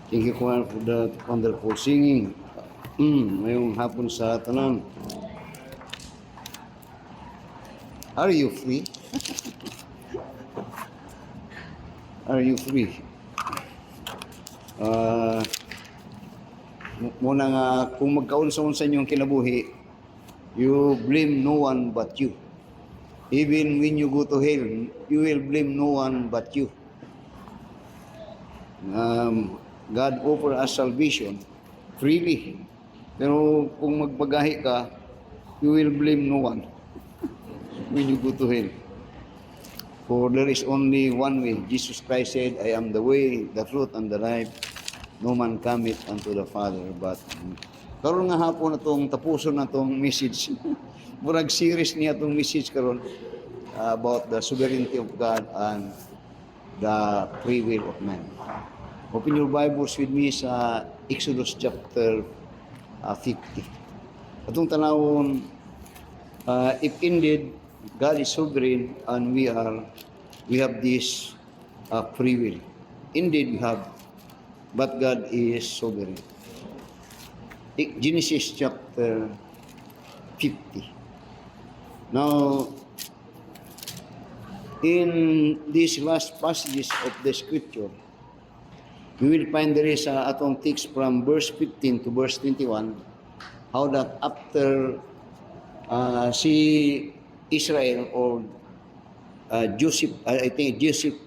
Thank you, Kuya, for that wonderful singing. Ngayong hapon sa tanan. Are you free? Are you free? Muna nga, kung magkaunsa-unsa inyong kinabuhi, you blame no one but you. Even when you go to hell, you will blame no one but you. God offer us salvation freely. Pero kung magbagahi ka, you will blame no one when you go to hell. For there is only one way. Jesus Christ said, I am the way, the truth, and the life. No man cometh unto the Father but me. Karon nga hapon na itong tapuson na itong message. Murag series niya itong message karon about the sovereignty of God and the free will of man. Open your Bibles with me sa Exodus chapter 50. Atong tanawon, if indeed God is sovereign and we have this free will. Indeed we have, but God is sovereign. Genesis chapter 50. Now, in these last passages of the scripture, we will find there is atong text from verse 15 to verse 21, how that after si Israel or Joseph, I think Joseph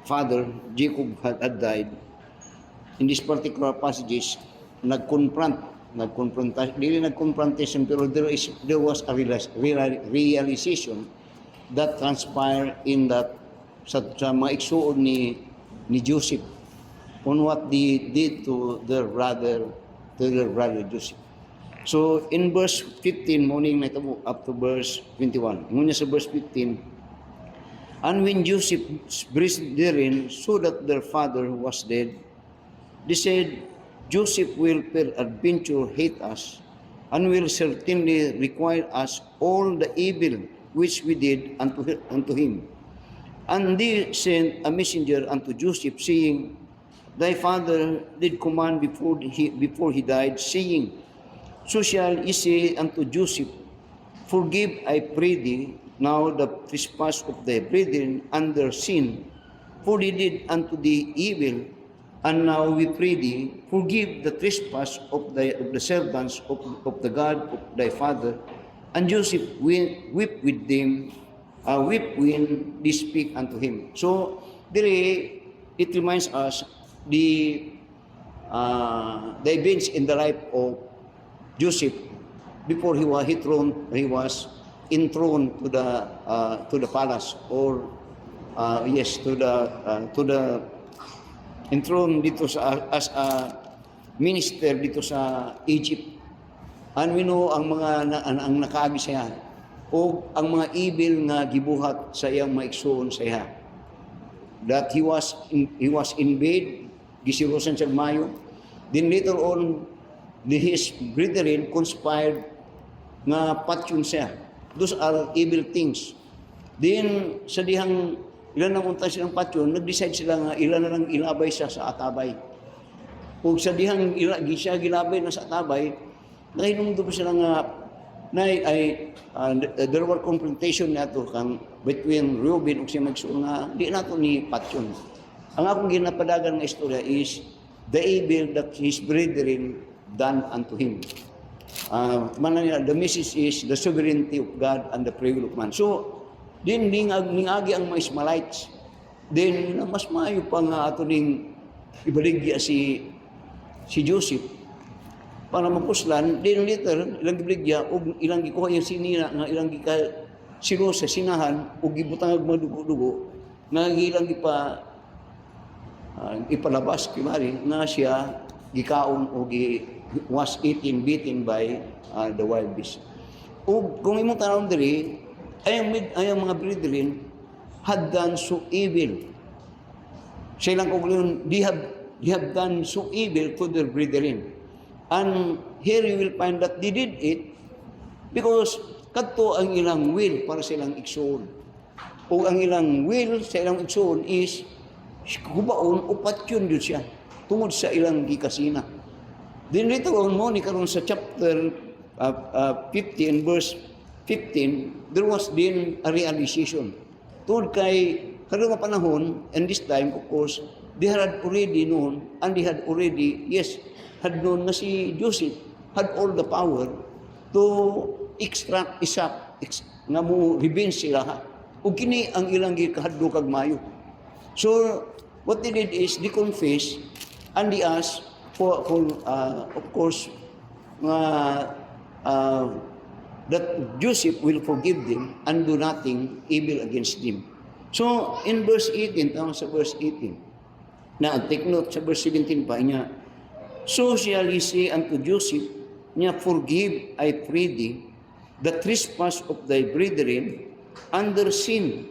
father, Jacob had died. In this particular passages, nagconfrontation, pero there was a realization that transpired in that sa mga igsuon ni Joseph on what they did to their brother Joseph. So in verse 15, morning na ito up to verse 21. Ngunit sa verse 15, and when Joseph breathed therein, so that their father was dead, they said, Joseph will peradventure hate us, and will certainly require us all the evil which we did unto him. And they sent a messenger unto Joseph, saying, Thy father did command before he died, saying, So shall ye say unto Joseph, Forgive, I pray thee, now the trespass of thy brethren and their sin, for they did unto thee evil, and now we pray thee, forgive the trespass of the servants of the God of thy father. And Joseph wept with them, wept when they speak unto him. So, it reminds us the events in the life of Joseph before he was enthroned to the palace, or to the enthroned dito as a minister dito sa Egypt. And we know ang nakaagi sa iya o ang mga evil nga gibuhat sa iyang maigsoon sa iya, that he was invade, gisirosan siya mayo. Then later on, his brethren conspired nga patyon siya. Those are evil things. Then sa dihang ilan na punta silang patyon, nag-decide sila nga ilan na lang ilabay siya sa atabay. Kung sa dihang siya gilabay na sa atabay, nahinumdum sila nga there were confrontation nato kang between Reuben ug siya magsuon nga di nato ni patyon. Ang akong ginapadagan nga istorya is the evil that his brethren done unto him. The message is the sovereignty of God and the free will of man. So, din ningagi ang mga Ismaelites. Then, mas maayo pa nga ato ning ibaligya si Joseph para mapuslan. Then later, ilang ibaligya o ilang gikuha yung sinina nga ilang silo sa sinahan o gibutang madugo-dugo nga ilang ipalabas kimari nga siya gikaon o was beaten by the wild beast. O kung imong tanawon diri, ayang mga brethren had done so evil. Siya lang kung they have done so evil to their brethren. And here you will find that they did it because kadto ang ilang will para silang igsoon. o ang ilang will sa ilang igsoon is kubaon upat yun yun siya tungod sa ilang gikasina. Then later on mo ni karon sa chapter 50 and verse 15, there was then a realization. Tungod kay karong nga panahon, and this time of course, they had already known, and they had already, had known na si Joseph had all the power to extract nga mo revenge sila ha. Ug kini ang ilang gikahadlo kag mayo. So what they did is they confess and they asked for of course that Joseph will forgive them and do nothing evil against them. So in verse 18, tama sa verse 18, na take note sa verse 17 pa niya, so shall he say unto Joseph, niya, forgive, I pray thee, the trespass of thy brethren and their sin,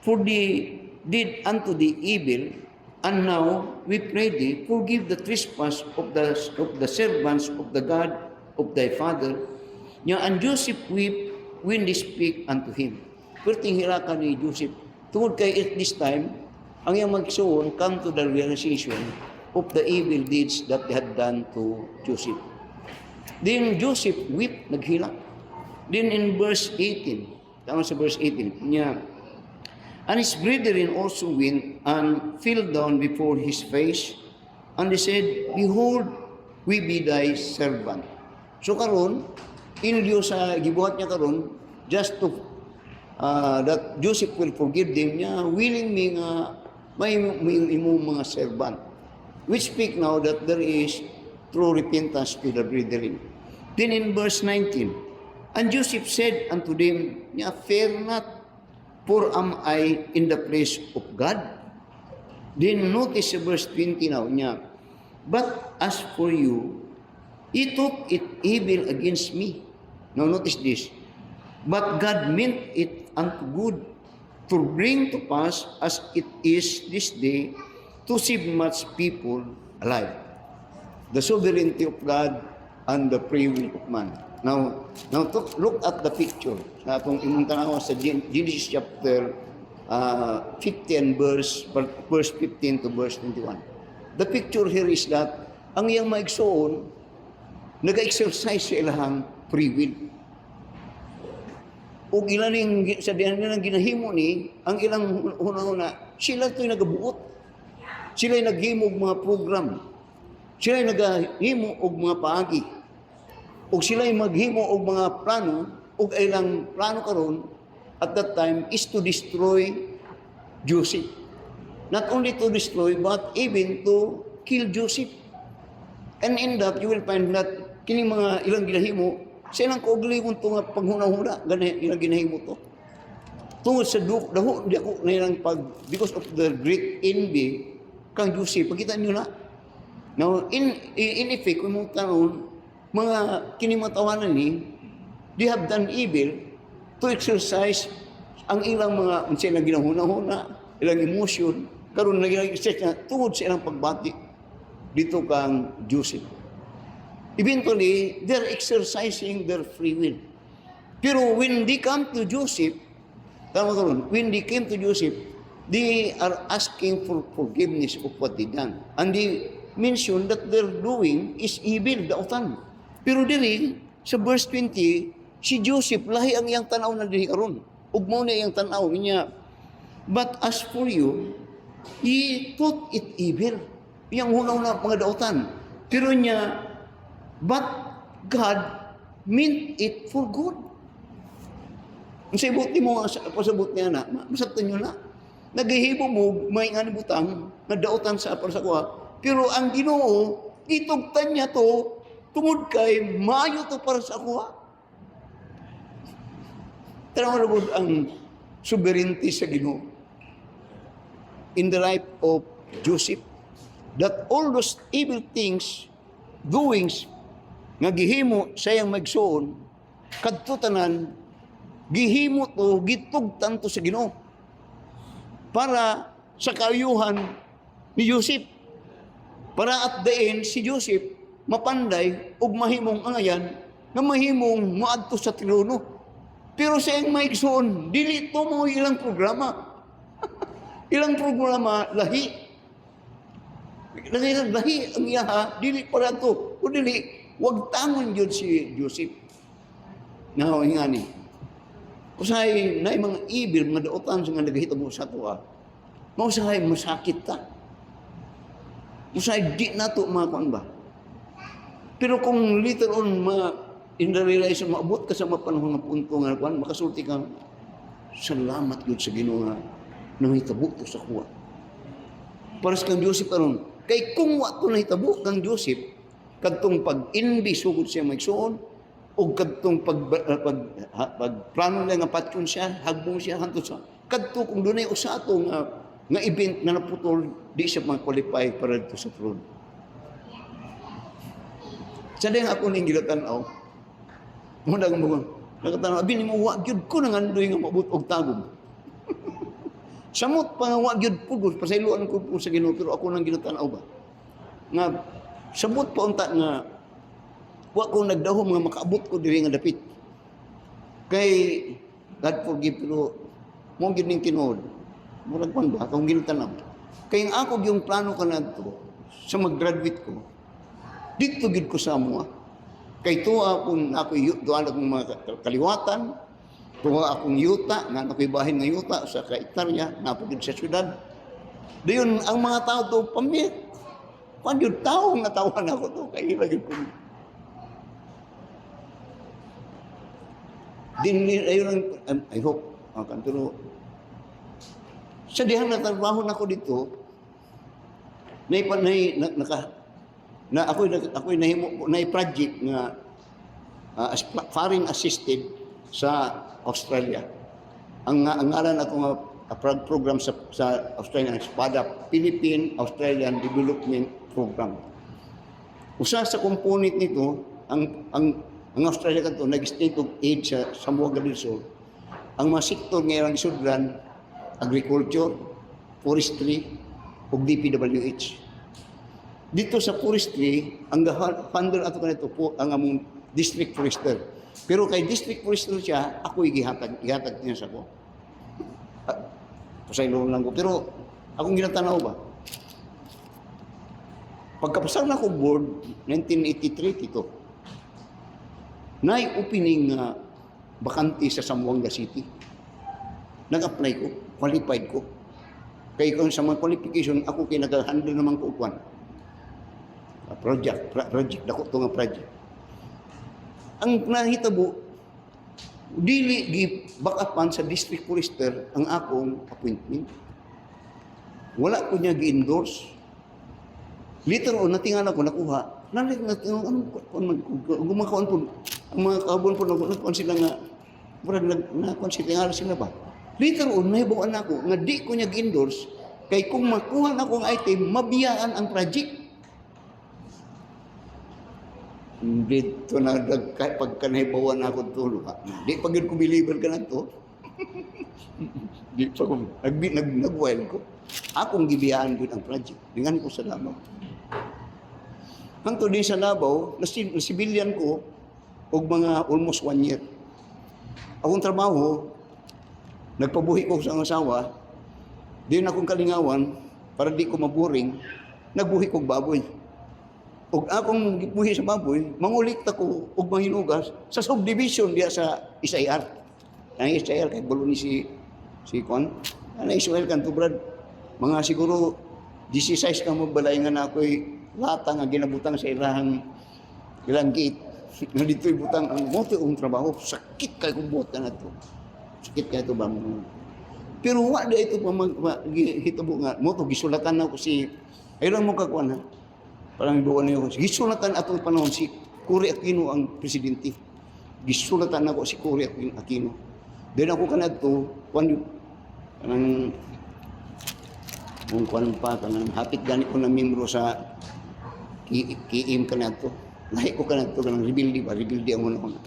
for they did unto thee evil, and now we pray thee, forgive the trespass of the servants of the God of thy father. Niya, and Joseph weep when they speak unto him. Perting hirakan ni Joseph, tungod kay at this time, ang iyang magsuon come to the realization of the evil deeds that they had done to Joseph. Then Joseph weep, naghila. Then in verse 18, tama sa verse 18, niya, and his brethren also went and fell down before his face, and they said, behold, we be thy servant. So karon, inilyo sa gibuhat niya karon, just to that Joseph will forgive them niya, willing me nga may imong mga servant. Which speak now that there is true repentance to the brethren. Then in verse 19, and Joseph said unto them, niya, fear not, for am I in the place of God? Then notice verse 20 now niya, but as for you, ye took it evil against me. Now notice this, but God meant it unto good, to bring to pass as it is this day, to save much people alive. The sovereignty of God and the free will of man. Now look at the picture. Sa atong imong tanaw sa Genesis chapter 50 and verse 15 to verse 21. The picture here is that ang iyang maigsoon nag-exercise sa ilahang free will. O ilaning sa diyan nilang ginahimo ni ang ilang una-una, sila to'y nagabuot. Sila'y naghimo og mga program. Sila'y naghimo og mga paagi. O sila'y maghimo og mga plano, og ilang plano karon at that time is to destroy Joseph. Not only to destroy, but even to kill Joseph. And in that, you will find that kining mga ilang ginahimo, sa ilang kaugalingon ito nga panghuna-huna, ganyan ilang ginahimo to. Tungod sa daho, di ako na ilang because of the great envy, kang Joseph, pagkita nyo na. Now, in effect, kung mong tanong, mga kinimatawanan ni, they have done evil to exercise ang ilang mga, sa ilang ginahuna-huna, ilang emotion, karon na ginag-exercise na tungod sa ilang pagbati dito kang Joseph. Eventually, they're exercising their free will. Pero when they come to Joseph, tama karon, when they came to Joseph, they are asking for forgiveness of what they done. And they mention that they're doing is evil, dautan. Pero diri, sa verse 20, si Joseph, lahi ang iyang tanaw na diri karon. Ug mao na iyang tanaw niya. But as for you, ye thought it evil. Iyang hunaw na mga dautan. Pero niya, but God meant it for good. Ang sabot ni mo, pasabot niya na, masabtan nyo na. Naghihibo mo, may nga butang, nadautan sa apar sa kuha. Pero ang Ginoo, itugtan niya to, tungod kay maayo to para sa kuha. Tara mo ang sovereignty sa Ginoo in the life of Joseph, that all those evil things, doings, nga gihimo sa iyang magsuon, kadto tanan, gihimo to, gitugtan to sa Ginoo para sa kaayuhan ni Joseph. Para at the end, si Joseph mapanday ug mahimong angayan nga mahimong moadto sa trono. Pero sa iyang maigsoon, dili to mo ilang programa. Ilang programa, lahi. Lahi ang iyaha, dili para to. O dili, wag tangon yun si Joseph. Now, nga ni. Usahay na mga ibil, mga daotan sa nga nagahitabo sa ito, mausahay masakit ta. Usahay di na to mga kuan ba. Pero kung later on, in the realization, maabot ka sa mapanahon na punto nga kuan, makasulti ka, salamat yun sa Ginoo nga nangitabo to sa kuwa. Para sa kang Joseph karon, kay kung wa to nahitabo kang Joseph, kadtong pag-inbi sugod siya magsuon, o kadtong pagplano lang nga patyon siya, hagbong siya hanto sa kadto kung dunay usa ato nga event na naputol, di siya ma-qualify para dito sa throne. Sa ding ako ning gilatan-aw, muna kang mga nakatanaw, abin mo, wag yun ko nang andoy nga mabut og tagog. Samot pa nga wag yun po, pasayloan ko po sa Ginoo, pero ako nang ginatanaw ba? Nga, samot pa unta nga, wag ko nagdahom nga makaabot ko diri nga dapit. Kay, God forgive, pero mong gining tinuod, murag kwan ba, akong ginatanaw. Kay ang ako yung plano ka na ito, sa mag-graduate ko, dito gid ko sa mua. Kay tuwa kung ako doon akong mga kaliwatan, tuwa akong yuta, nga ako'y bahin nga yuta sa kaiktarya, napagid sa syudad. Dayon ang mga tao to, pamit. Kung yung tao nga tawan ako to, kay ilagay ko. Ayun ang, I hope, pero sa dihan na trabaho na ko dito, ako'y nahimo na project nga foreign assisted sa Australia. Ang ngalan ako nga program sa Australia, SPADA, Philippine Australian Development Program. Usa sa component nito, ang Australia kanto nag-state of aid sa Sambuanga del Sur. Ang mga sektor nga ilang isudlan, agriculture, forestry, ug DPWH. Dito sa forestry, ang handle ato kanito po ang among district forester. Pero kay district forester siya, ako'y gihatag niya sa ko. Pasaylo lang ko. Pero akong ginatanaw ba? Pagkapasal na ko board, 1983 dito, opening bakante sa Zamboanga City. Nag-apply ko, qualified ko. Kaya kung sa mga qualification, ako kinag-handle naman ko upuan. Project, dako to nga project. Ang nahitabo, dili gi-backupan sa district forester ang akong appointment. Wala ko niya gi-endorse. Later on, natingan ako, nakuha. Gumakaon po, ang mga kahabon po, nagkuhan sila nga, nagkuhan sila, sila ba? Later on, nahibawan ako, nga di ko niya gi-endorse, kay kung makuha na akong item, mabiyaan ang project. Dito na pagkanahibawan ako tulo. Di pag ko believer ka na to. Di pa ko, nag-wild ko. Akong gibiyaan ko ang project. Dengan ko sa Davao. Hangtod din sa Davao, nasibilyan ko og mga almost 1 year. Akong trabaho, nagpabuhi ko sa asawa, di na akong kalingawan, para di ko maboring, nagbuhi ko baboy. Og akong gibuhi sa baboy, mangulit ako og mahinugas sa subdivision diya sa SIR. Ang SIR kay bulo ni si Kon. Ana Israel kanto brad. Mga siguro 16 ka magbalay nga na ako'y lata nga ginabutang sa ilang gate. Nga dito'y butang ang moto ang trabaho. Sakit kay kung buta na to. Sakit kay ito ba mo. Pero wala ito pa hitabo nga. Moto gisulatan na ko si ayun mo kakuan ha. Parang doon niyo, gisulatan atong panahon si Cory Aquino ang presidente. Gisulatan ako si Cory Aquino. Then ako kanadto, kanang hapit gani ko na membro sa KM kanadto. Lahi ko kanadto kanang rebelde ang una.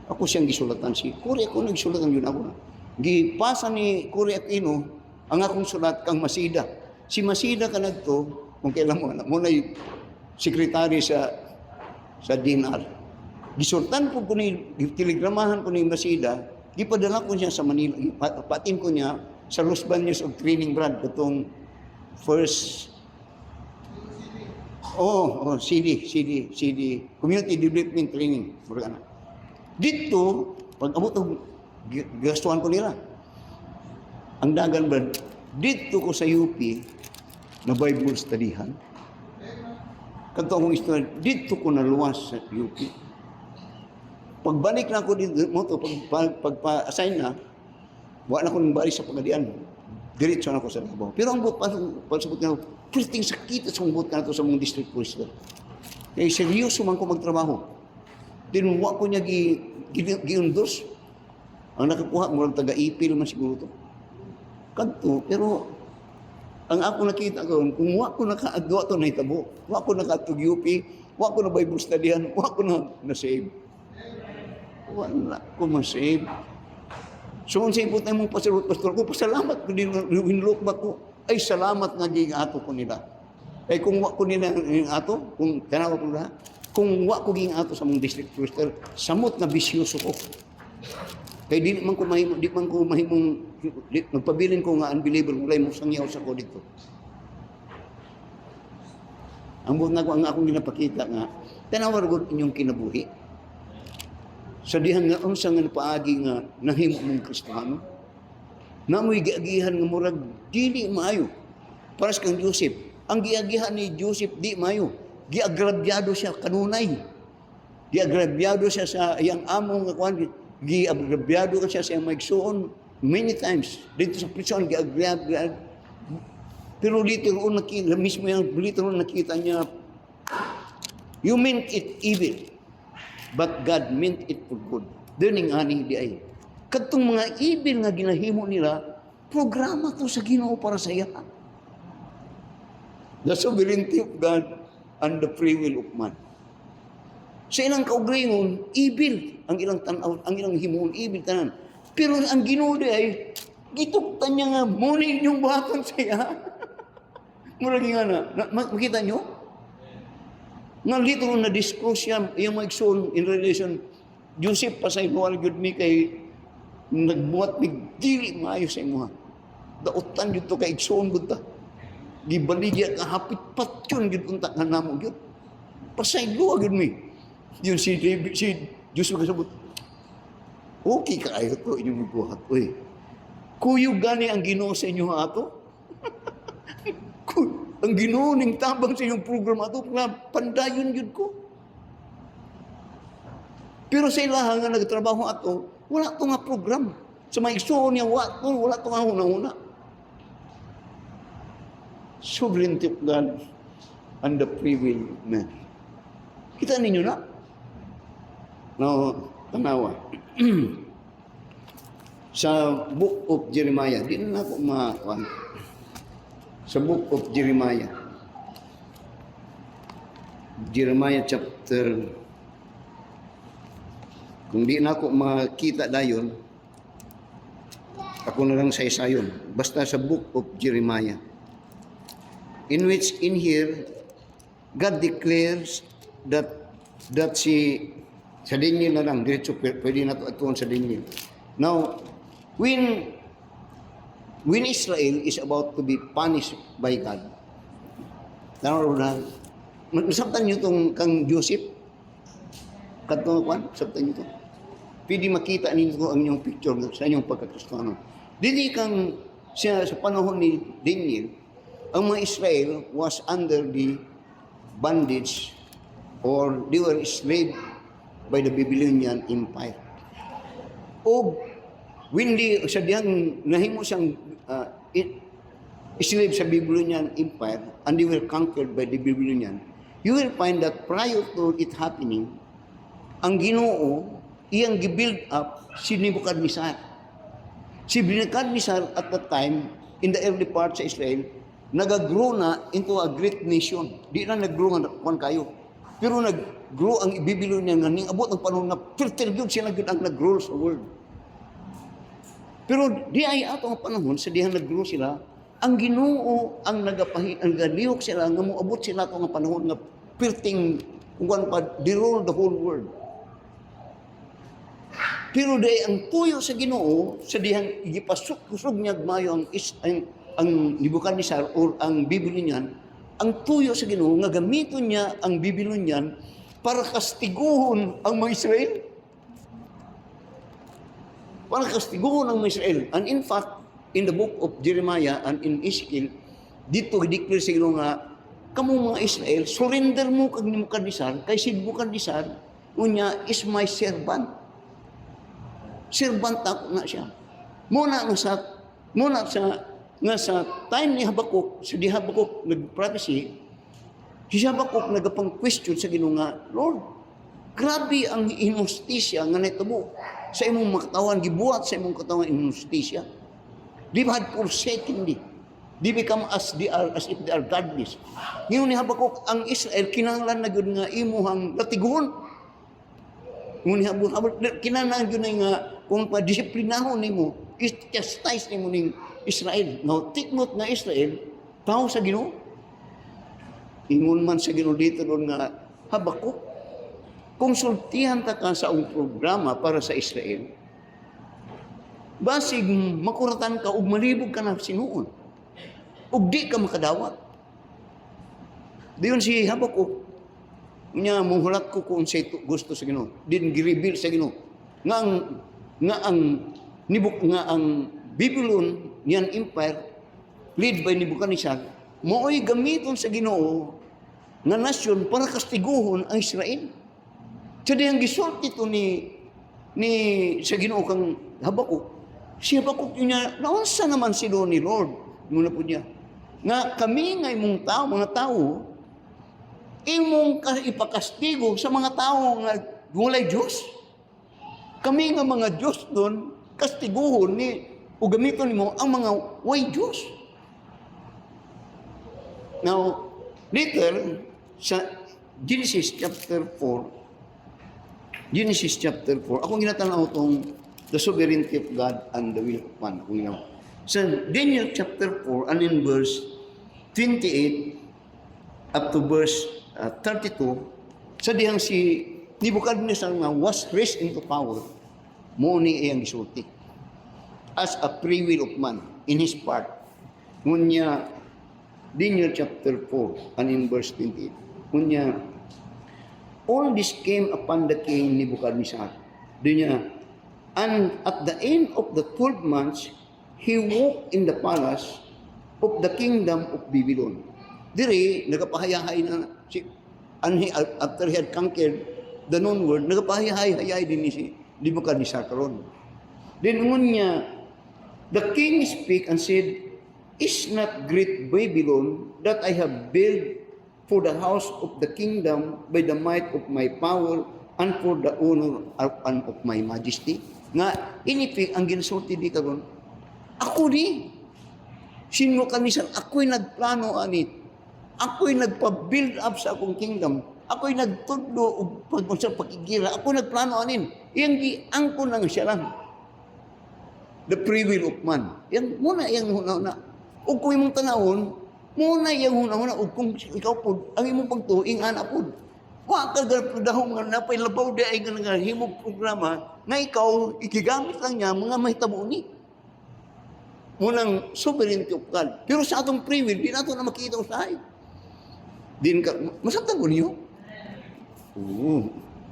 Ako siyang gisulatan si Cory Aquino, gisulatan yun ako. Gipasa ni Cory Aquino ang akong sulat kang Masida. Si Masida kanadto, kung kailan mo na sekretary sa DNR. Gisultan po ni telegramahan ko ni Masida Gipadala ko siya sa Manila. Patin ko niya sa Los Baños of Training Brad katong first CD, Community Development Training. Dito, pag abot ang gastuhan ko nila. Ang dagan Brad, dito ko sa UP, na Bible studyhan. Kanto akong istorya, dito ko naluwas sa UP. Pagbalik na ako dito, pagpa-assign na, wala na ko nang balik sa pagadian. Diretso na ako sa Davao. Pero ang pagsabot na, pwedeng sakit sa mga na ito sa mga district police. Kaya seryoso man ko magtrabaho. Dinuwa ko niya gi-endorse. Ang nakakuha, murang taga-ipil man siguro ito. Kanto, pero ang ako nakita ko, kung wa ko nakaadwa ito na itabo, wa ko nakatug UP, wa ko na Bible studyhan, wa ko na-save. Wala ko ma-save. So, ang sipot na mong pastor ko, pasalamat ko din, winlook ba ko, ay salamat nga di ato ko nila. Ay kung wa ko nila yung ato, kung tanawa ko na, kung wa ko ging ato sa mga district pastor, samot na bisyoso ko. Kaya di man ko mahimong, nagpabilin ko nga unbeliever, wala mo sangyaw sa ko dito. Ang buhat na ko, ang akong ginapakita nga, tanawar ko inyong kinabuhi. Sa dihan nga, ang sa nga napaagi nga, nahimo mong Kristiyano, na mo'y giagihan nga murag, dili maayo. Paras kang Joseph. Ang giagihan ni Joseph, di maayo. Giagrabyado siya kanunay. Giagrabyado siya sa iyang among kakuan. Giagrabyado siya sa iyang maigsuon many times. Dito sa prison, giagrabyado. Pero dito roon nakita, mismo yung dito roon nakita niya, you meant it evil, but God meant it for good. Doon nga ni di ay. Katong mga evil nga ginahimo nila, programa to sa Ginoo para sa iya. The sovereignty of God and the free will of man. Sa ilang kaugalingon, evil ang ilang tanaw, ang ilang himuon, evil tanan. Pero ang Ginoo di ay, gituktan niya nga, muna inyong buhaton sa iya. Muragi nga na, makita nyo? Nga dito na-discuss siya, yung mag-soul in relation, Joseph pasay luwal good me kay nagbuhat mig dili maayo sa imuha. Dautan dito kay igsoon gud ta. Gibaligya ka hapit patyon gid unta nga namo gyud. Pasay luwal good me. Yun si Joseph kasabot. Okay ka ayo to inyong buhat. Uy. Kuyo gani ang Ginoo sa inyo ato? Ang Ginoo ning tabang sa inyong programa ato nga pandayon gyud ko. Pero sa ilaha nga nagtrabaho ato, wala to nga program. Sa may igsoon niya, wala to nga una-una. Sovereignty of God and the free will of man. Kita ninyo na? No, tanawa. Sa Book of Jeremiah, di na ako makakuan. Sa Book of Jeremiah. Jeremiah chapter, kung di na ako makita dayon, ako na lang saysayon. Basta sa Book of Jeremiah. In which, in here, God declares that sa Daniel na lang, diretso pwede na ito sa Daniel. Now, when Israel is about to be punished by God, nasabtan nyo itong kang Joseph, sabtan nyo ito. Pwede makita ninyo ang inyong picture sa inyong pagkakristyano. Dili kang siya sa panahon ni Daniel, ang mga Israel was under the bondage or they were enslaved by the Babylonian Empire. O when sa diyang nahimo siyang enslaved sa Babylonian Empire and they were conquered by the Babylonian, you will find that prior to it happening, ang Ginoo iyang gi-build up si Nebuchadnezzar. Si Nebuchadnezzar at that time, in the early part sa Israel, nag-grow na into a great nation. Di na nag-grow nga kayo. Pero nag-grow ang Babylonian nga ning abot ng panahon na fertile gyud sila gyud ang nag-grow sa world. Pero di ay ato ang panahon sa dihan nag-grow sila, ang Ginoo ang ang galihok sila nga moabot sila ato nga panahon nga perting kung pa di rule the whole world. Pero dahil ang tuyo sa Ginoo, sa dihang igipasok-kusog niya mayo ang Nebuchadnezzar or ang Babylonian, ang tuyo sa Ginoo nga gamiton niya ang Babylonian para kastiguhon ang mga Israel. Para kastiguhon ang mga Israel. And in fact, in the book of Jeremiah and in Ezekiel, dito i-declare sa Ginoo nga, kamo mga Israel, surrender mo kag Nebuchadnezzar, kay si Nebuchadnezzar, unya is my servant. Servant ako na siya. Muna sa time ni Habakuk, sa di Habakuk nag-prophecy, si Habakuk nagapang question sa Ginoo nga, Lord, grabe ang injustisya nga nahitabo sa imong makatawan, gibuhat sa imong katawan injustisya. They had forsaken thee. They become as if they are godless. Ngayon ni Habakuk, ang Israel, kinahanglan na yun nga imuhang latiguhon. Ngayon ni Habakuk, kinahanglan yun nga kung pa-disiplinahon ni mo, chastise ni mo ng Israel. Now, take note nga Israel, tao sa Ginoo. Ingon man sa Ginoo dito doon nga, Habakuk, konsultihan ta ka sa ang programa para sa Israel. Basig makuratan ka ug malibog ka na sinuon. Ug di ka makadawat. Diyon si Habakuk, niya muhulat ko kung sa gusto sa Ginoo. Din gi-reveal sa Ginoo nga ang Babylon niyan empire led by Nebuchadnezzar mo'y gamiton sa Ginoo nga nasyon para kastiguhon ang Israel. So diyang gisulti ito ni sa Ginoo kang Habakuk. Si Habakuk niya, naunsa naman si Lord ni Lord? Muna po niya. Nga kami nga imong tao, mga tao, imong ipakastigo sa mga tao nga walay Diyos. Kami nga mga Diyos doon, kastiguhon ni o gamiton nimo ang mga way Diyos. Now, later, sa Genesis chapter 4, akong ginatanaw itong the sovereignty of God and the will of man. Sa Daniel chapter 4, and in verse 28 up to verse 32, sa dihang si Nebuchadnezzar nga was raised into power, mo ni iyang gisulti as a free will of man in his part. Ngunya, Daniel chapter 4 and in verse 28. Ngunya, all this came upon the king Nebuchadnezzar. Dunya, and at the end of the 12 months, he walked in the palace of the kingdom of Babylon. Diri, nagapahayahay na after he had conquered the known world, nagapahayahay din ni si Nebuchadnezzar karon. Then ngunya, the king speak and said, is not great Babylon that I have built for the house of the kingdom by the might of my power and for the honor of my majesty? Nga, inipig ang ginsulti di karon. Ako ni, sino kanisan, ako'y nagplano anit. Ako'y nagpa-build up sa akong kingdom. Ako'y nagtudlo o pag-usap pakigira. Ako'y nagplano anin. Iyang giangko nang siya lang. The free will of man. Yan, muna iyang huna-huna. O kung imong tanawon, muna iyang huna-huna. O kung ikaw po, ang imong pagtuing, anak po. Wa ka dahong nga napay labaw di ay nga himog programa na ikaw, ikigamit lang niya mga mahitabo ni. Munang sovereignty of God. Pero sa atong free will, di nato na makita usahay. Din ka, masaktan ko niyo?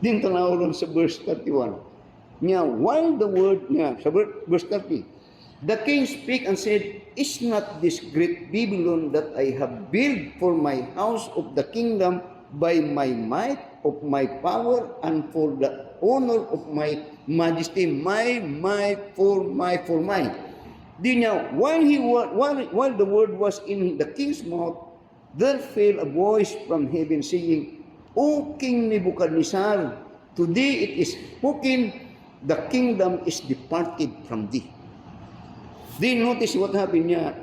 Din tanaw lang sa verse 31. Nya, while the word niya, sa verse 30, the king speak and said, is not this great Babylon that I have built for my house of the kingdom by my might of my power and for the honor of my majesty, my for my. Di niya, while the word was in the king's mouth, there fell a voice from heaven saying, O King Nebuchadnezzar, today it is spoken, the kingdom is departed from thee. Then notice what happened niya.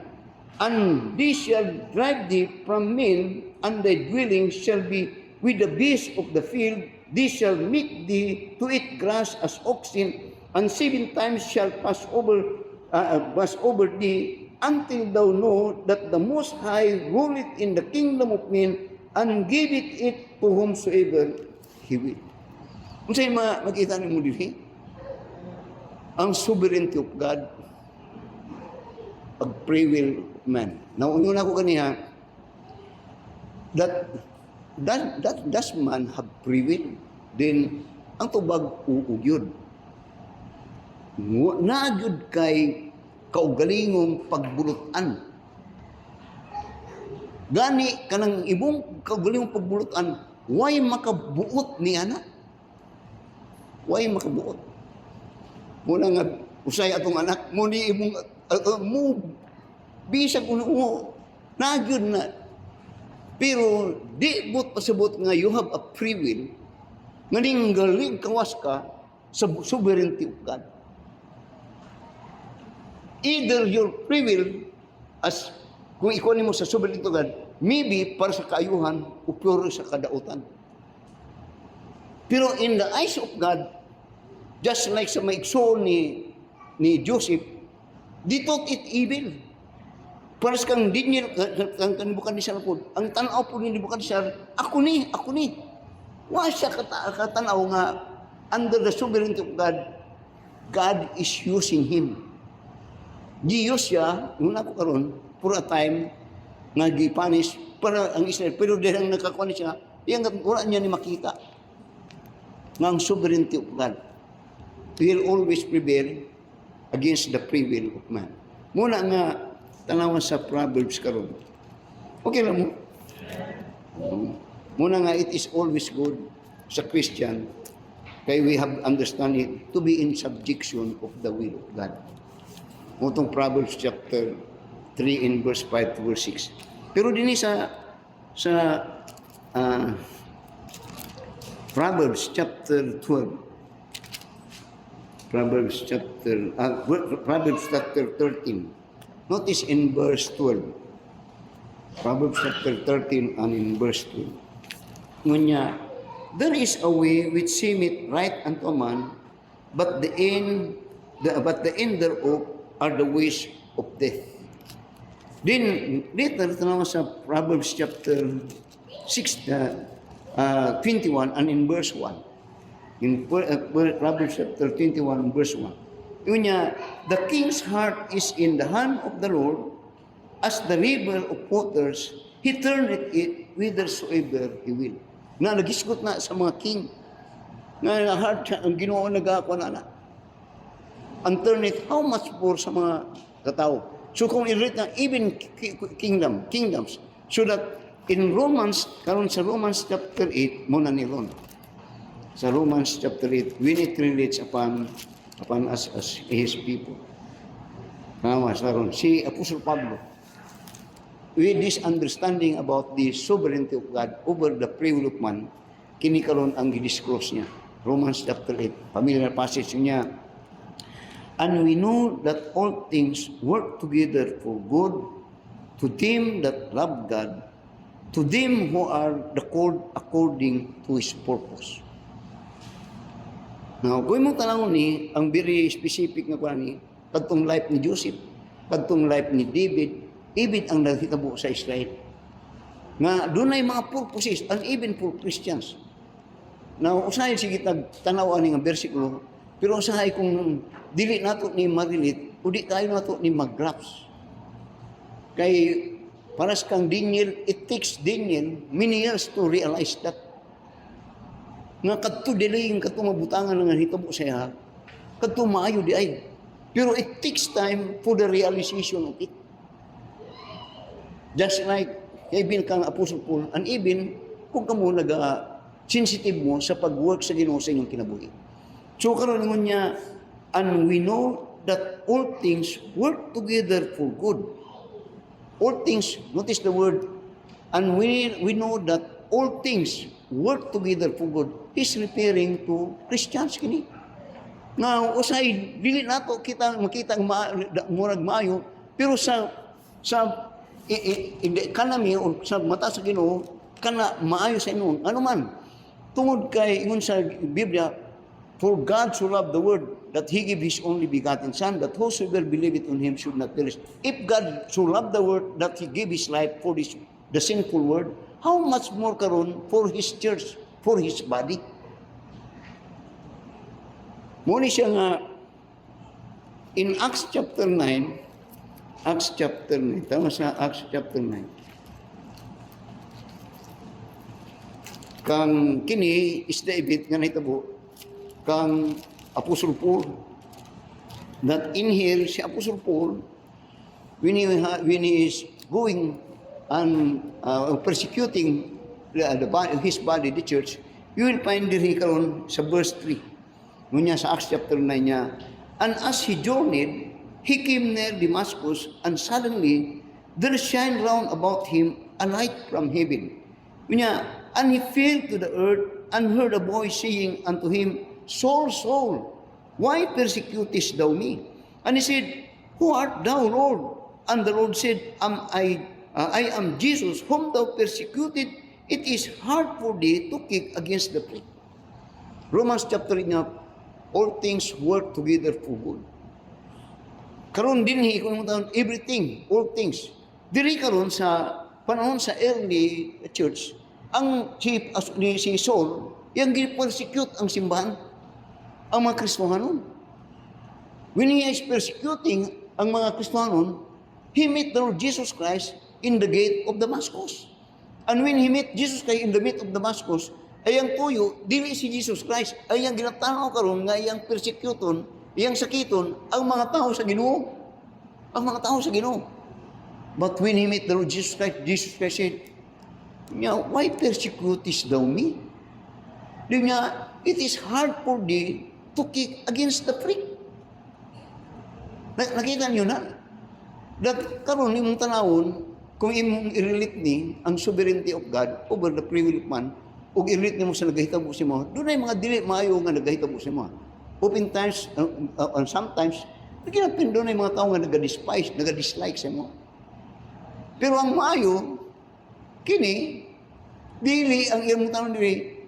And they shall drive thee from men, and thy dwelling shall be with the beasts of the field. They shall make thee to eat grass as oxen, and 7 times shall pass over thee, until thou know that the Most High ruleth in the kingdom of men, and giveth it to whomsoever he will. Kung sa'yo makita ni mo dito, ang sovereignty of God, ag free will of man. Nauna ko kaniya, that does man have free will? Then, ang tubag uug yun. Nagyud kay kaugalingong pagbulutan. Gani kanang ibong kaugalingong pagbulutan, why makabuot ni ana? Why makabuot? Muna nga usay atong anak mo ni imong mo bisag uno nagyud na. Pero di but pasabot nga you have a free will. Nganing galing kawas ka sa sovereignty of God. Either your free will, as kung ikuha mo sa sovereignty of God, maybe para sa kaayuhan o pure sa kadautan. Pero in the eyes of God, just like sa maigsoon ni Joseph, they thought it evil. Para sa kang Daniel, kang kanibukan ni Sarapod, ang tanaw po ni Nibukan ni Sarapod, ako ni. Wa siya katanaw nga, under the sovereignty of God, God is using him. Giyos siya, nung ako karon, for a time, nga gipanish para ang Israel. Pero dahil ang nakakuha siya, yung wala niya ni makita. Nga ang sovereignty of God will always prevail against the free will of man. Muna nga, tanawan sa Proverbs karon. Okay lang mo? Muna nga, it is always good sa Christian kaya we have understand it to be in subjection of the will of God. Mutong Proverbs chapter 3 in verse 5 to verse 6. Pero din sa Proverbs chapter 12, Proverbs chapter 13. Notice in verse 12. Proverbs chapter 13 and in verse 12. Ngunya, there is a way which seemeth right unto a man, but the end thereof are the ways of death. Then, later, tanawa sa Proverbs chapter 6, 21 and in verse 1. In Proverbs chapter 21 verse 1. Yun niya, the king's heart is in the hand of the Lord, as the river of waters, he turneth it whithersoever he will. Na nagisgot na sa mga king. Na heart ang Ginoo nagakuan na. Ang turneth how much more sa mga katao. So kung i-read na even kingdoms, so that in Romans, karon sa Romans chapter 8, muna ni Ron. Sa Romans chapter 8, when it relates upon us as his people. Nawa sa ron, si Apostle Pablo, with this understanding about the sovereignty of God over the free will of man, kini karon ang gidisclose niya. Romans chapter 8, familiar passage niya. And we know that all things work together for good to them that love God, to them who are the called according to His purpose. Now, kung mong tanong ni, ang very specific na kuha ni, kadtong life ni Joseph, kadtong life ni David, even ang nagkitabo sa Israel. Nga, doon ay mga purposes, and even for Christians. Now, usahay sige tanawan ni nga bersikulo, pero usahay kung dili nato ni marilit, o di tayo nato ni mag-graphs. Kay, paras kang Daniel, it takes Daniel many years to realize that. Nga kadto dilaying kadto mabutangan nga hitabo siya, kadto maayo di ay. Pero it takes time for the realization of it. Just like even kang Apostle Paul, and even kung kamo sensitive mo sa pag-work sa Ginoo sa inyong kinabuhi. So karon ningon niya, and we know that all things work together for good. All things, notice the word, and we know that all things work together for good. He's referring to Christians kini. Now, usay dili nato kita makita murag maayo, pero sa in the economy o sa mata sa Ginoo kana maayo sa inyo. Ano man tungod kay ingon sa Biblia, for God so loved the world that He gave His only begotten Son, that whosoever believeth on Him should not perish. If God so loved the world that He gave His life for the sinful world, how much more karon for His church, for His body? Muna siya nga, In Acts chapter 9, tama sa Acts chapter 9, kang kini is David nga nahitabo kang Apostle Paul, that in here si Apostle Paul when he is going and persecuting his body, the church, you will find diri karon sa verse 3 ngunya sa Acts chapter 9 niya, and as he journeyed he came near Damascus, and suddenly there shined round about him a light from heaven. Ngunya, and he fell to the earth and heard a voice saying unto him, Saul, Saul, why persecutest thou me? And he said, Who art thou, Lord? And the Lord said, I am Jesus, whom thou persecuted. It is hard for thee to kick against the prick. Romans chapter 8, all things work together for good. Karon dinhi kung everything, all things. Diri karon sa panahon sa early church, ang si Saul, yung persecute ang simbahan, ang mga Kristohanon. When he is persecuting ang mga Kristohanon, he met the Lord Jesus Christ in the gate of Damascus. And when he met Jesus Christ in the gate of Damascus, ay ang tuyo, dili si Jesus Christ, ay ang ginatanaw karon nga iyang persecuton, iyang sakiton, ang mga tao sa Ginoo. Ang mga tao sa Ginoo. But when he met the Lord Jesus Christ said, why persecutest thou me? Niya, it is hard for thee to kick against the prick. Nakita niyo na? That karon imong tanawon, kung imong i-relate ni ang sovereignty of God over the free will of man, o i-relate nimo sa nagahitabo sa mo, doon ay mga dili maayo nga nagahitabo sa mo. Oftentimes, and sometimes, naginapin doon ay mga tao nga naga-despise, naga-dislike sa mo. Pero ang maayo, kini, dili ang iyong tanong dili,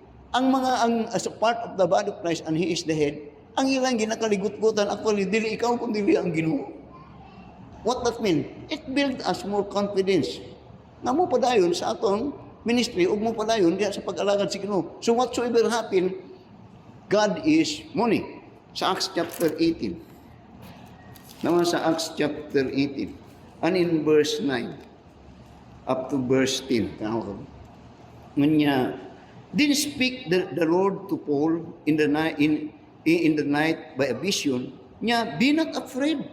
as a part of the body of Christ and He is the head, ang ilang ginakaligot-gutan, actually, dili ikaw kung dili ang Ginoo. What that mean? It build us more confidence. Na mo padayon sa atong ministry, ug mo padayon diya sa pag-alagad sa Ginoo. So whatsoever happen, God is money. Sa Acts chapter 18. Naman sa Acts chapter 18. And in verse 9 up to verse 10. Nganya, then speak the Lord to Paul in the night by a vision. Nya, be not afraid,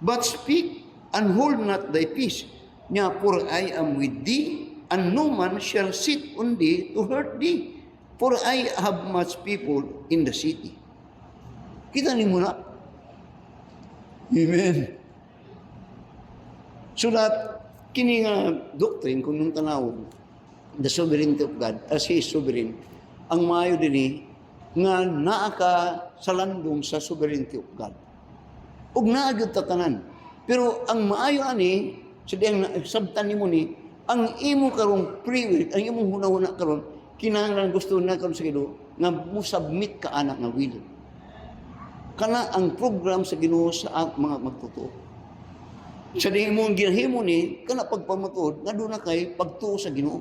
but speak and hold not thy peace. Nya, for I am with thee, and no man shall sit on thee to hurt thee. For I have much people in the city. Kita ni mo na? Amen. So that, kini nga doctrine, kung nung tanaw, the sovereignty of God, as He is sovereign, ang maayo din nga naa ka sa landong sa sovereignty of God. Ug naa gyud tatanan. Pero ang maayo ani, sa diyang sabtan nimo ni, ang imo karong free will, ang imong hunahuna karon, kinahanglan gusto na karon sa Ginoo nga mo submit ka anak nga will. Kana ang program sa Ginoo sa mga magtotoo. Sa di mong ginahimo ni, kana pagpamatuod, nga doon na kay pagtuo sa Ginoo.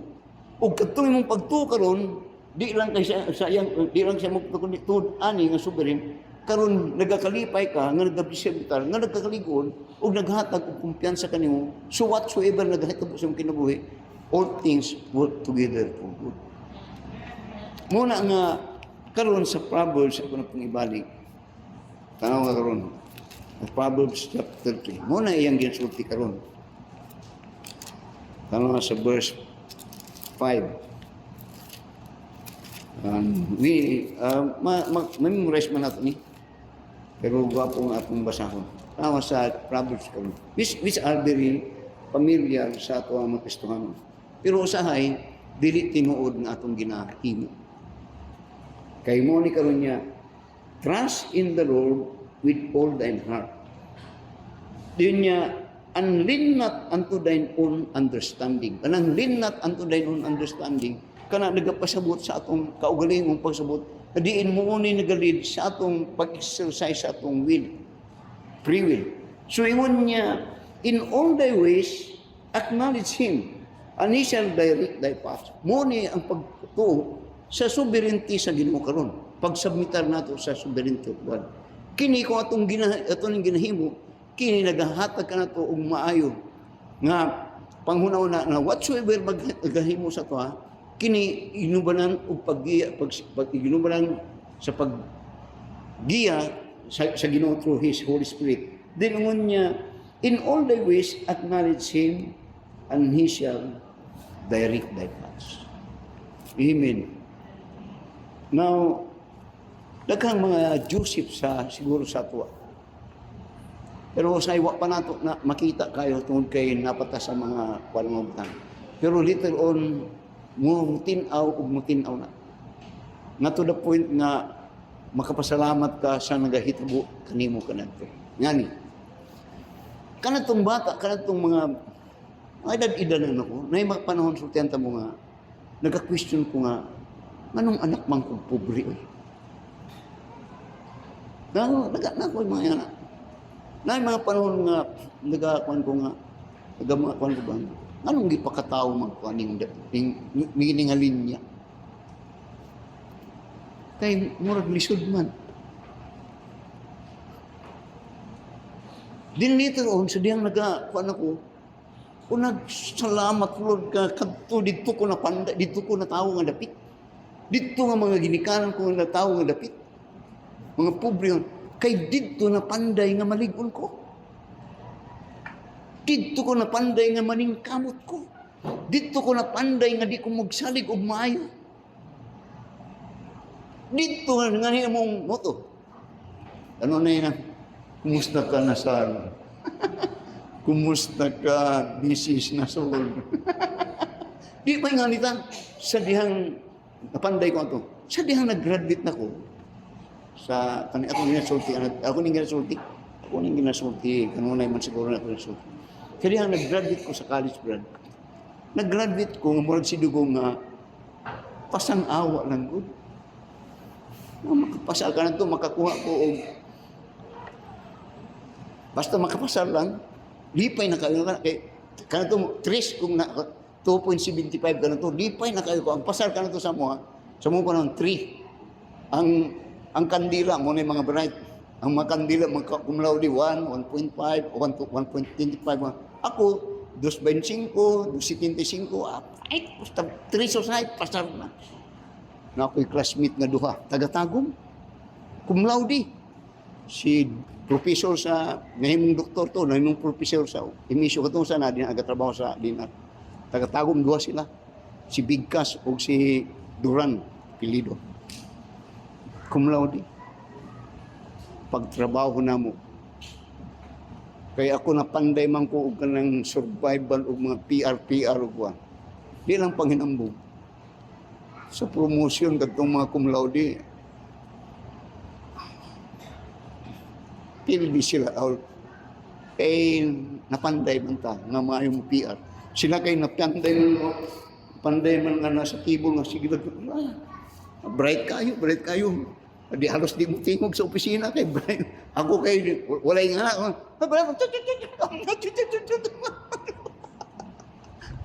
O katuloy mong pagtuo karon, di lang siya magtuod ani nga sovereign, karon nagakalipay ka, nga nagabisibitar, nga nagkakaligod, o naghatag og kumpiyansa kanimo, so whatsoever naghatag sa imong kinabuhi, all things work together for good. Muna nga, karon sa Proverbs, ako na pong ibalik, tanaw nga karon, Proverbs chapter 3. Muna iyang ginsulti karon. Tanaw nga sa verse 5. Memorize man nato ni. Pero gwapo nga atong basahon. Tanaw sa Proverbs karon. Which are very familiar sa ato ang mga Kristohanon. Pero usahay, dili tinuod nga atong ginahimo. Kay mo ni karon niya, trust in the Lord with all thine heart. Diyon niya, and lean not unto thine own understanding. Kanang lean not unto thine own understanding, kana nagapasabot sa atong kaugalingong pagsabot, na diin mo ni nagalid sa atong pag-exercise sa atong will, free will. So ingon niya, in all thy ways, acknowledge Him, and He shall direct thy path. Mo ni ang pagtuo sa sovereignty sa Ginoo karon. Pagsubmitar nato sa sovereignty of God. Kini ko atong ginahimo, kini nagahatag ka na to og maayo nga panghunaw na whatsoever maghimo sa to kini inubanan og inubanan sa paggiya sa Ginoo through His Holy Spirit. Then niya, in all thy ways acknowledge Him, and He shall direct thy paths. Amen. Now, daghang mga Joseph siguro sa tuwa. Pero sa iwa pa nato na makita kayo tungod kay napata sa mga panungutan. Pero later on, mutinaw na. Na to the point nga makapasalamat ka sa nagahitabo kanimo kanadto. Ngani. Kanatong bata, kanatong mga edad-edad na ako, na mga panahon sultihan mo nga, nagka-question ko nga, anong anak mang kong pobre? Nako mga yana. Na mga panahon nga nagakuan ko nga nagamakuan ko ba? Anong gipakatao man ko aning ningalin niya? Kay murag lisod man. Din later on sa diyang nagakuan ako, o nagsalamat Lord ka kadto didto ko na panda, didto ko na tawo nga dapit. Didto nga mga ginikanan ko na tawo nga dapit. Mga pobre yun. Kay dito na panday nga maligon ko. Dito ko na panday nga maningkamot ko. Dito ko na panday nga di ko magsalig og maayo. Dito nga niya mong moto. Ano na yun? Kumusta ka na sal? Kumusta ka Mrs. Nasol? Di pa nga nita. Sa dihang napanday ko ito. Sa dihang nag-graduate na ko. Sa ako ning ginasulti kanunay man siguro na ako ginasulti. Kaya nag-graduate ko sa college grad. Nag-graduate ko nga murag sidugong nga pasang-awa lang gud. Makapasal ka na to, makakuha ko og basta makapasal lang, lipay na kayo kay kanto 3 kung na 2.75 kanto, lipay na kayo ko ang pasal kanto sa mo ko ng 3. Ang kandila mo na mga bright. Ang mga kandila, mga cum laude 1, 1.5, 1.25. Ako, 2.25, 2.75. Ay, basta 3 society, pasar na. Na ako'y classmate nga duha. Taga-tagom. Cum laude. Si professor sa, nahimong doktor to, nahimong professor sa, emisyo ka sa na, agatrabaho sa dinar. Taga-tagom, duha sila. Si Bigkas o si Duran, Pilido. Cum laude. Pagtrabaho na mo. Kaya ako napanday man ko og kanang survival og mga PR og kuan. Di lang panghinambog. Sa promotion kadtong mga cum laude. Pilbi sila out. Kay napanday man ta nga maayong PR. Sila kay napanday man panday man nga nasa table nga sige bright kayo. Di halos di mo tingog sa opisina kay Brian. Ako kay walay nga.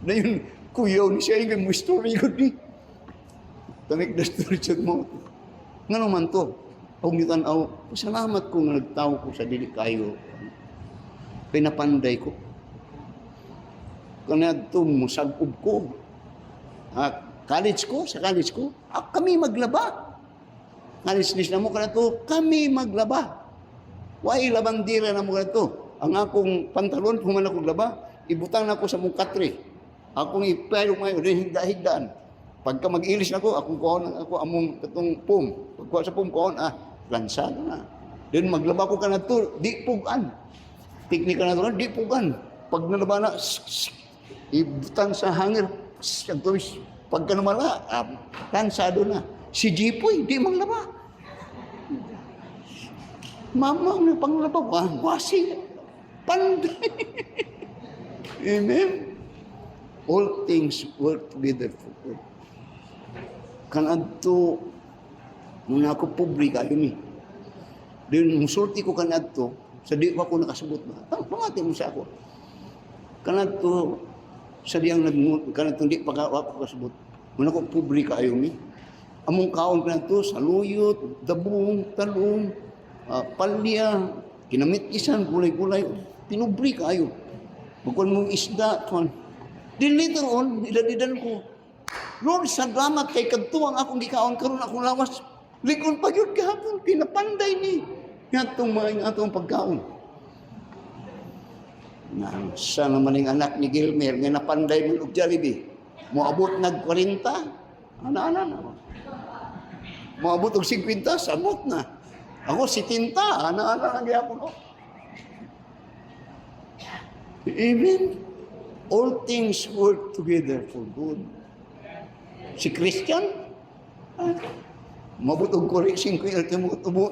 Na yun, kuyaw ni siya yung story ko di. Tanik na story chat mo. Nga naman to, pag nitanaw, salamat kung nagtao ko sa dili kayo. Kaya napanday ko. Kaya ito, musagob ko. Sa college ko, kami maglaba. Alis-lis na mo ka na to, kami maglaba. Why labandira na mo ka na to? Ang akong pantalon, kung man akong laba, ibutang na ko sa mong katre. Akong ipayro ngayon, higda-higdaan. Pagka mag-ilis na ko, ako among katong pum. Pagkuha sa pum, lansado na. Then maglaba ko ka na to, di pugan. Teknika na to, di pugan. Pag nalaba na, ibutang sa hangir, pagka namala, lansado na. Si Jipoy, di maglaba. Mama, ang panglaba, wasi. Panday. Amen. All things work together for good. Kanadto, nung ako publika, yun eh. Then, musulti ko kanadto, sa di ko nakasabot ba? Pangati mo sa ako. Kanadto, sa diyang kanadto, di pa ako kasabot. Nung ako publika, yun eh. Among kaon kanadto, saluyot, dabong, talong, palya, kinamit-isan, gulay-gulay, pinubri kayo. Bukod mong isda, kuan. Then later on, idadidan ko, Lord, salamat kay kadtuang akong gikaon karon akong lawas. Likon pa gyud gahapon pinapanday ni ngatong mga atong pagkaon. Na sa naman ang anak ni Gilmer nga napanday mo og Jollibee. Moabot nag 40. Ana-ana na. Moabot og 50, sabot na. Ako 70, ana-ana na gyapon ko. Amen. All things work together for good. Si Christian, mabutog ko rin 50,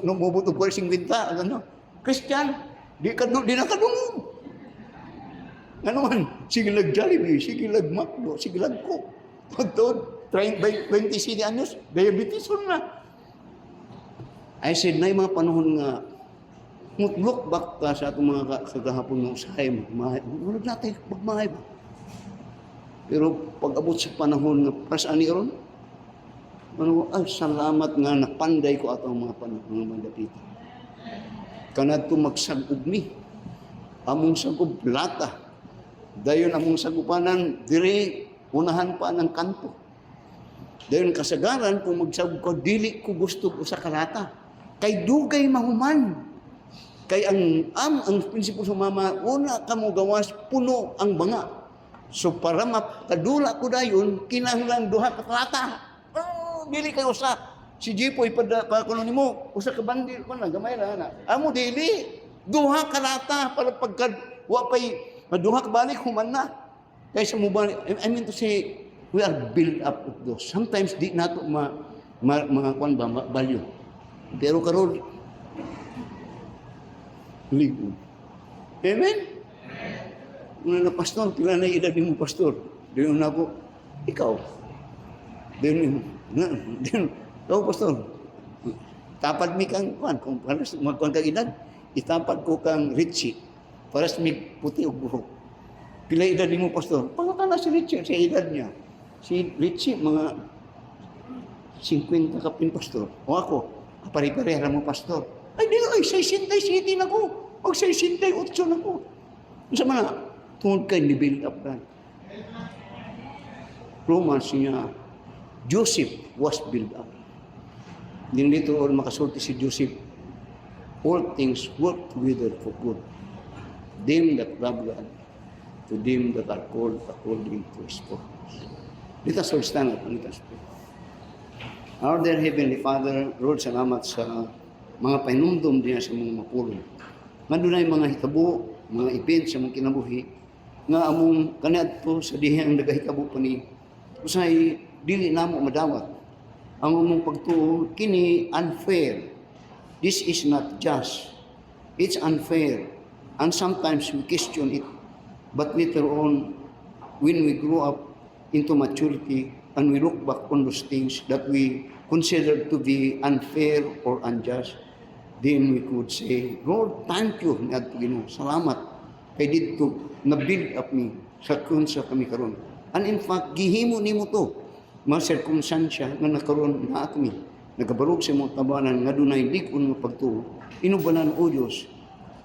mabutog ko rin 50, ano? Christian, di na kadungog. Ano man, sige lag Jollibee, sige lag Macdo, sige lag Coke. Pagtod, 27 anyos, diabetes na. I said, na yung mga panahon nga, look back ka sa itong mga kagahapon ng usahay mo, wala natin magmahay ba? Pero pag abot sa panahon nga pasaan ni ron, ay salamat nga napanday ko ato ang mga panahon ng mga dapita. Kanadto magsagub mi, among sagub lata, dayon among sagupanan, dire unahan pa ng kanto. Dayon kasagaran, kung magsagub ko, dili ko gusto ko sa kalata. Kay dugay mahuman. Kay ang prinsipyo sa mama, una ka mo gawas, puno ang banga. So para makadula ko dayon, kinahanglan duha ka kalata. Dili kayo sa si Jipoy pa kuno nimo, usa ka bandil ko na gamay na. Amo dili, duha ka kalata para pagka wa pay duha ka balik human na. Kaysa mo ba, I mean to say, we are built up of those. Sometimes di nato mga kwan ba value. Pero karon ligo. Amen? Una na pastor, pila na edad mo pastor. Diyon na ako, ikaw. Diyon, ikaw pastor. Tapad mi kang kuan, kung paras magkuan kang edad, itapad ko kang Richie. Paras mi puti og buhok. Pila edad mo pastor? Pangata na si Richie sa edad niya. Si Richie mga 50 kapin pastor. O ako, pare-pareha mo pastor. Ay, di ay 67 na ko. Pag 68 na ko. Sa mga tungkol kay ni-build up ka. Romans niya, Joseph was built up. Din dito on makasulti si Joseph, all things work together for good. Them that love God, to them that are called according to His purpose. Let us all stand up and let us pray. Our dear Heavenly Father, Lord, salamat sa mga painumdum diya sa mga mapulong. Nga dunay mga hitabo, mga event sa mga kinabuhi, nga among kanadto sa dihang nagahitabo pa ni usay dili namo madawat. Ang among pagtuo kini unfair. This is not just. It's unfair. And sometimes we question it. But later on, when we grow up into maturity and we look back on those things that we consider to be unfair or unjust, then we could say, Lord, thank you. Salamat. Kay dito, na-build up me sa kami karon. And in fact, gihimo nimo to. Mga sirkumstansya nga nakaroon na kami. Nagabarog sa mga tabanan nga dunay lig-on nga pagtuo. Inubanan o Diyos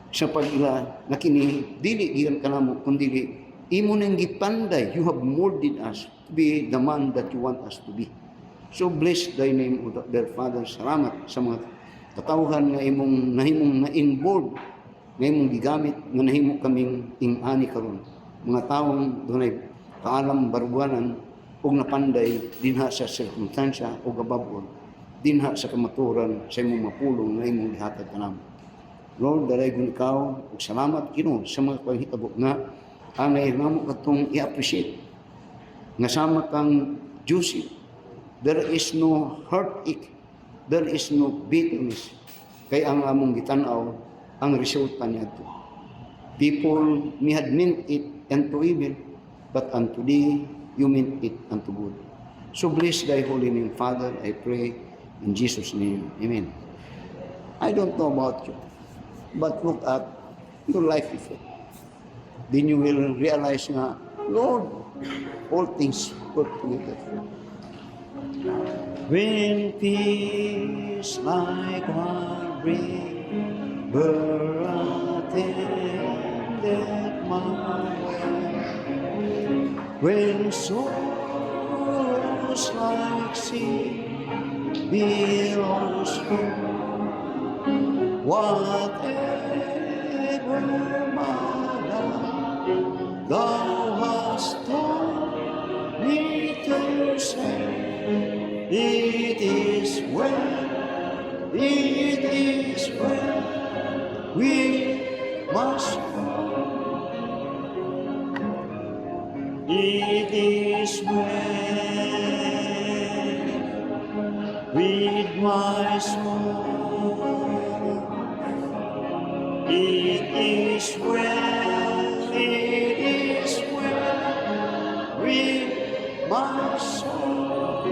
sa pag-ila na kini, dili giyan ka namo, kundi imo nang gipanday. You have molded us to be the man that you want us to be. So bless thy name, O dear Father. Salamat sa mga katawhan nga imong nahimong na-involved, nga imong gigamit, nga nahimo kaming ing-ani karon. Mga taong dunay kaalam baruganan ug napanday dinha sa sirkumstansya o gababon, dinha sa kamaturan sa imong mapulong nga imong gihatag kanamo. Lord, dalagon ikaw ug salamat Ginoo sa mga panghitabo nga ang nahimo katong i-appreciate nga sama kang Joseph. There is no heartache, there is no bitterness. Kay ang among gitan-aw ang resulta niadto. People may had meant it unto evil, but unto thee you meant it unto good. So bless thy holy name, Father, I pray in Jesus' name. Amen. I don't know about you, but look at your life before. Then you will realize nga, Lord, all things work together. When peace like one brings attended my way. When sorrows like sea billows roll, whatever my life thou hast taught me to say, it is well, it is well with my soul. It is well with my soul. It is well, it is well with my soul.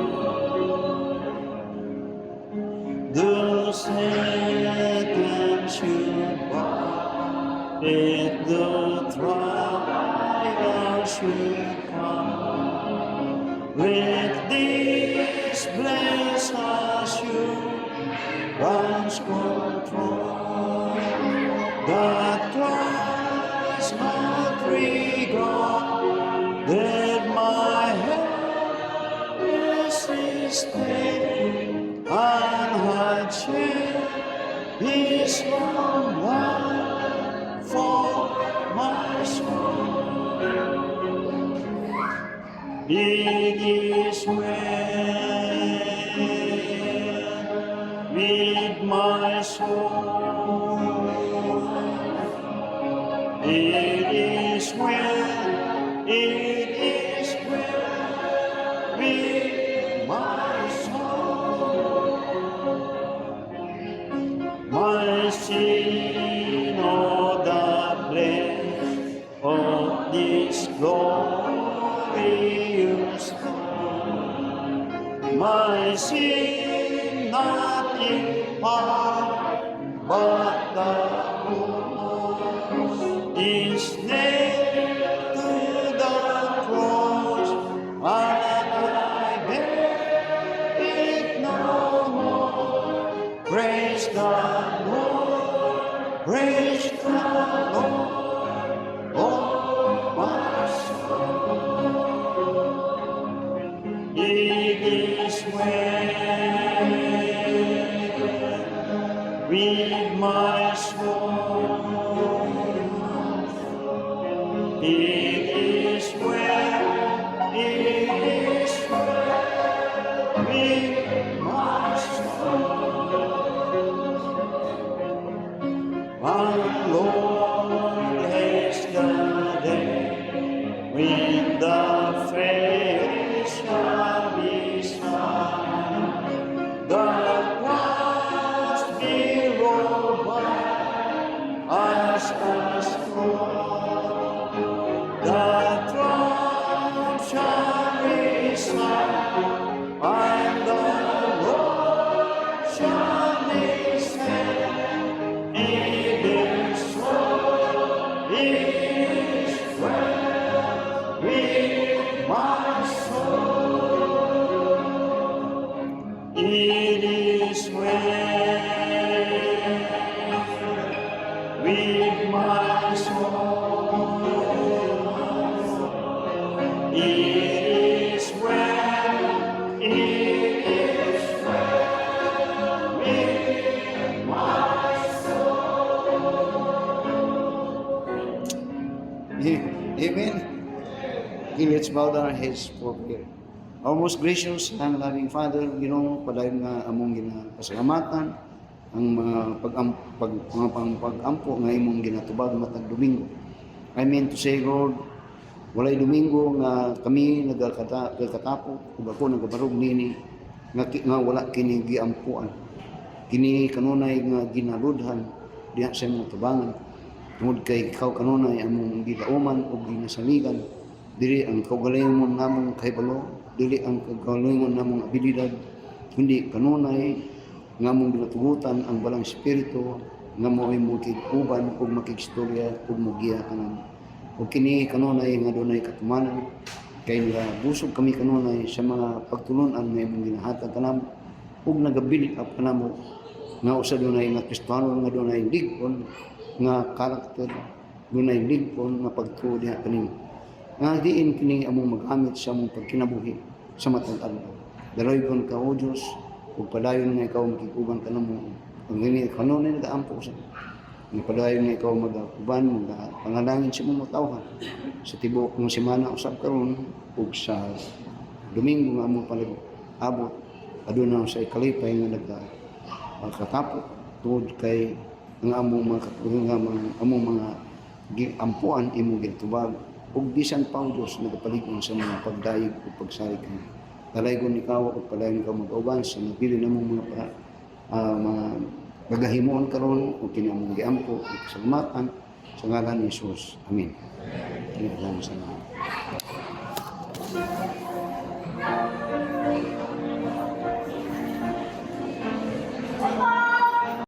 The Satan should bow, if the trial should come, let this blessed assurance control, that Christ hath regarded my helpless state, and had shed his own blood for my soul. It is well with my soul. It is well, it is well with my soul. My sin, oh, the bliss of this glorious God. My sin, not in part, but the whole is nailed to the cross, and I bear it no more. Praise the Lord, praise the Lord, oh my soul. It is well with my soul. It is well, it is well with my soul. Our Lord has the day when the fair shall be signed, the past be rolled by as a scroll, the throne shall resign, and the Lord shall descend. It is so, it is well with my soul. It is well with my soul. It is well, it is well with my soul. Amen. Okay, let's bow down our heads for prayer. Our most gracious and loving Father, Ginoo, padayon nga among ginapasalamatan ang mga pag-ampo nga imong ginatubag matag Domingo. I mean to say, Lord, walay Domingo nga kami nagkatapo, ug ako nagabarog nini nga wala kini giampuan. Kini kanunay nga ginaludhan diha sa imong tubangan. Tungod kay ikaw kanunay among gidauman ug ginasaligan, dili ang kaugalingon namong kahibalo, dili ang kaugalingon namong abilidad, kundi kanunay nga mong ginatugutan ang balang espiritu nga mo'y mukig-uban ug makig-istorya ug mugiya kanan. Ug kini kanunay nga dunay katumanan, kay nagabusog kami kanunay sa mga pagtulunan nga imong ginahatag kanamo ug nagabilik up kanamo nga usa dunay nga Kristiyano nga dunay lig-on nga karakter, dunay lig-on nga pagtuo diha kanimo. Nga diin kini among magamit sa among pagkinabuhi sa matag adlaw. Dalaygon ka o Dios ug padayon nga ikaw makiguban kanamo. Ang ini kanunay nagaampo sa ni padayon nga ikaw magakuban pangalangin sa imong tawhan sa tibuok ng semana usab karon ug sa Domingo nga among palabot aduna sa ikalipay nga katapot tungod kay ang among mga among mga ampuan imong gitubag ug bisan pa ang Dios nagapalig-on sa mga pagdayeg ug pagsalig kaniya. Dalaygon ikaw ug padayon ikaw mag-uban sa nabili namong mga gagahimuon karon ug kini among giampo ug kasalamatan sa ngalan ni Jesus. Amen. Salamat sa